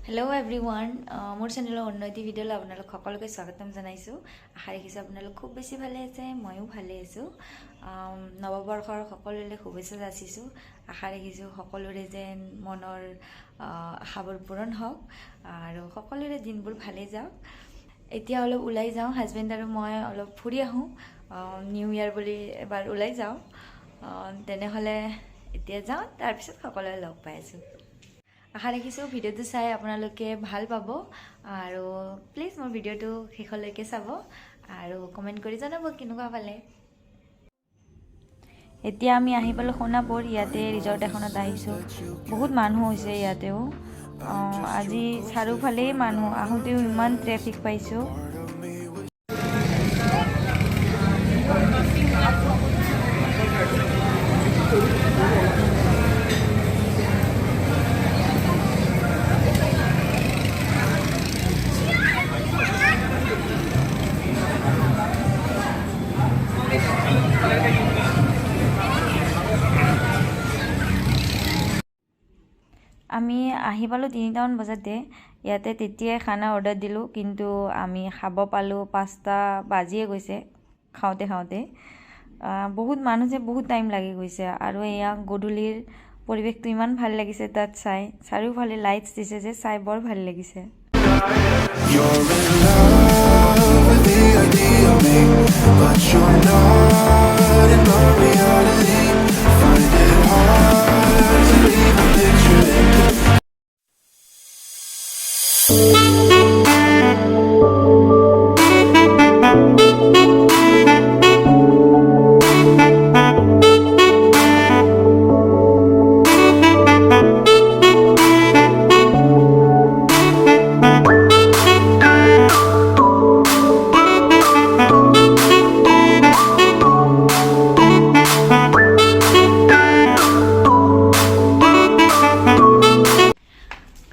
Hello everyone मोर channel उन्नति video आपनालोक सकलोके स्वागतम जानाइछु। आशा राखिछु आपनालोक खूब बेছি ভালে আছে, ময়ো ভালে আছো। নৱবৰ্ষৰ সকলোৰে শুভেচ্ছা যাচিছো। আশা ৰাখিছো সকলোৰে যেন মনৰ আশাবোৰ পূৰণ হওক আৰু সকলোৰে দিনবোৰ ভালে যাওক। এতিয়া অলপ ওলাই যাওঁ, হাজবেণ্ড আৰু মই অলপ ফুৰি আহোঁ। নিউ ইয়াৰ বুলি এবাৰ ওলাই যাওঁ। তেনেহ'লে এতিয়া যাওঁ, তাৰপিছত সকলোৰে লগ পাই আছোঁ। আশা ৰাখিছোঁ ভিডিঅ'টো চাই আপোনালোকে ভাল পাব আৰু প্লিজ মোৰ ভিডিঅ'টো শেষলৈকে চাব আৰু কমেণ্ট কৰি জনাব কেনেকুৱা পালে। এতিয়া আমি আহি পালোঁ সোণাপুৰ। ইয়াতে ৰিজৰ্ট এখনত আহিছোঁ। বহুত মানুহ হৈছে ইয়াতেও। আজি চাৰিওফালেই মানুহ, আহোঁতেও ইমান ট্ৰেফিক পাইছোঁ। আমি আহি পালোঁ 3টামান বজাতে। ইয়াতে তেতিয়াই খানা অৰ্ডাৰ দিলোঁ, কিন্তু আমি খাব পালোঁ 5টা বাজিয়ে গৈছে খাওঁতে খাওঁতে। বহুত মানুহ যে বহুত টাইম লাগি গৈছে। আৰু এয়া গধূলিৰ পৰিৱেশটো ইমান ভাল লাগিছে তাত চাই। চাৰিওফালে লাইটছ দিছে যে চাই বৰ ভাল লাগিছে।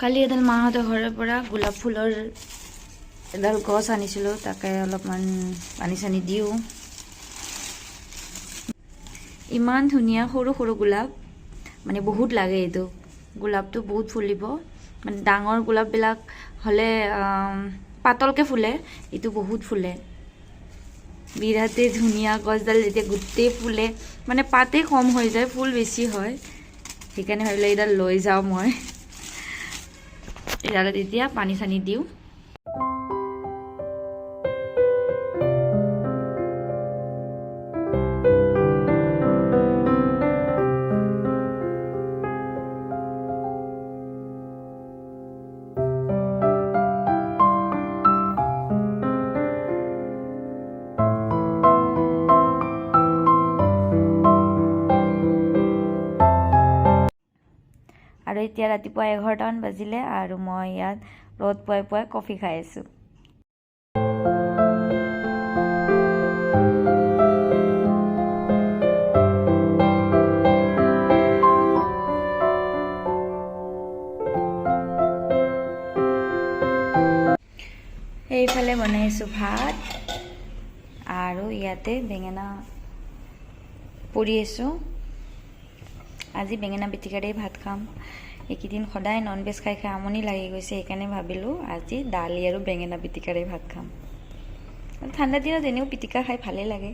কালি এডাল মাহঁতৰ ঘৰৰ পৰা গোলাপ ফুলৰ এডাল গছ আনিছিলোঁ, তাকে অলপমান পানী চানি দিওঁ। ইমান ধুনীয়া সৰু সৰু গোলাপ, মানে বহুত লাগে। এইটো গোলাপটো বহুত ফুলিব, মানে ডাঙৰ গোলাপবিলাক হ'লে পাতলকৈ ফুলে, এইটো বহুত ফুলে। বিৰাটেই ধুনীয়া গছডাল। যেতিয়া গোটেই ফুলে, মানে পাতেই কম হৈ যায়, ফুল বেছি হয়। সেইকাৰণে ভাবিলোঁ এইডাল লৈ যাওঁ মই। এডালত এতিয়া পানী চানি দিওঁ। আৰু এতিয়া ৰাতিপুৱা 11টামান বাজিলে আৰু মই ইয়াত ৰ'দ পুৱাই পুৱাই কফি খাই আছোঁ। এইফালে বনাইছোঁ ভাত আৰু ইয়াতে বেঙেনা পুৰি আছোঁ। আজি বেঙেনা পিটিকাৰে ভাত খাম। এইকেইদিন সদায় ননভেজ খাই খাই আমনি লাগি গৈছে, সেইকাৰণে ভাবিলোঁ আজি দালি আৰু বেঙেনা পিটিকাৰে ভাত খাম। ঠাণ্ডা দিনত এনেও পিটিকা খাই ভালেই লাগে।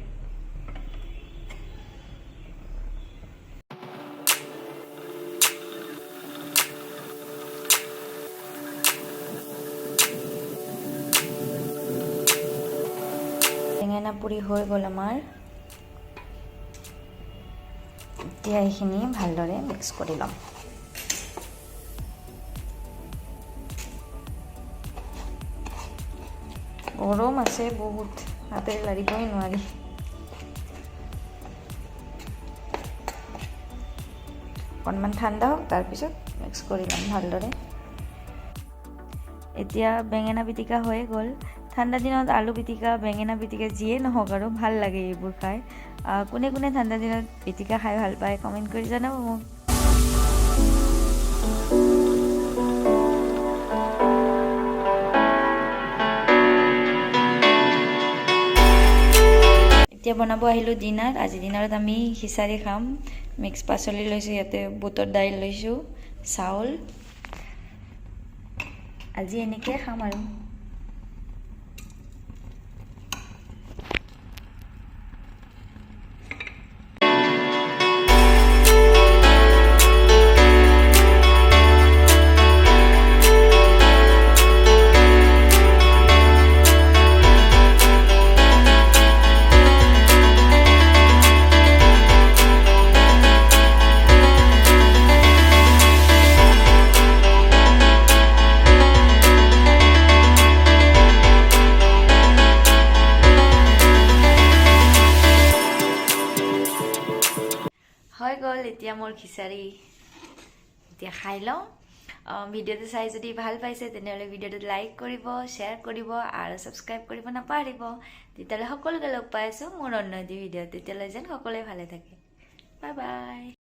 বেঙেনা পুৰি হৈ গ'ল আমাৰ। এতিয়া এইখিনি ভালদৰে মিক্স কৰি ল'ম। গৰম আছে বহুত, হাতেৰে লাৰিবই নোৱাৰি। অকণমান ঠাণ্ডা হওক, তাৰপিছত মিক্স কৰি ল'ম ভালদৰে। এতিয়া বেঙেনা পিটিকা হৈয়ে গ'ল। ঠাণ্ডা দিনত আলু পিটিকা, বেঙেনা পিটিকা যিয়ে নহওক আৰু ভাল লাগে এইবোৰ খাই। কোনে কোনে ঠাণ্ডা দিনত পিটিকা খাই ভাল পায় কমেণ্ট কৰি জনাব মোক। এতিয়া বনাব আহিলোঁ ডিনাৰ। আজি ডিনাৰত আমি খিচাৰি খাম। মিক্স পাচলি লৈছোঁ, ইয়াতে বুটৰ দাইল লৈছোঁ, চাউল, আজি এনেকৈ খাম আৰু হৈ গ'ল এতিয়া মোৰ খিচাৰি এতিয়া খাই লওঁ ভিডিঅ'টো চাই যদি ভাল পাইছে তেনেহ'লে ভিডিঅ'টোত লাইক কৰিব শ্বেয়াৰ কৰিব আৰু ছাবস্ক্ৰাইব কৰিব নাপাহৰিব তেতিয়াহ'লে সকলোকে লগ পাই আছোঁ মোৰ অন্য এটি ভিডিঅ'ত তেতিয়ালৈ যেন সকলোৱে ভালে থাকে বাই বাই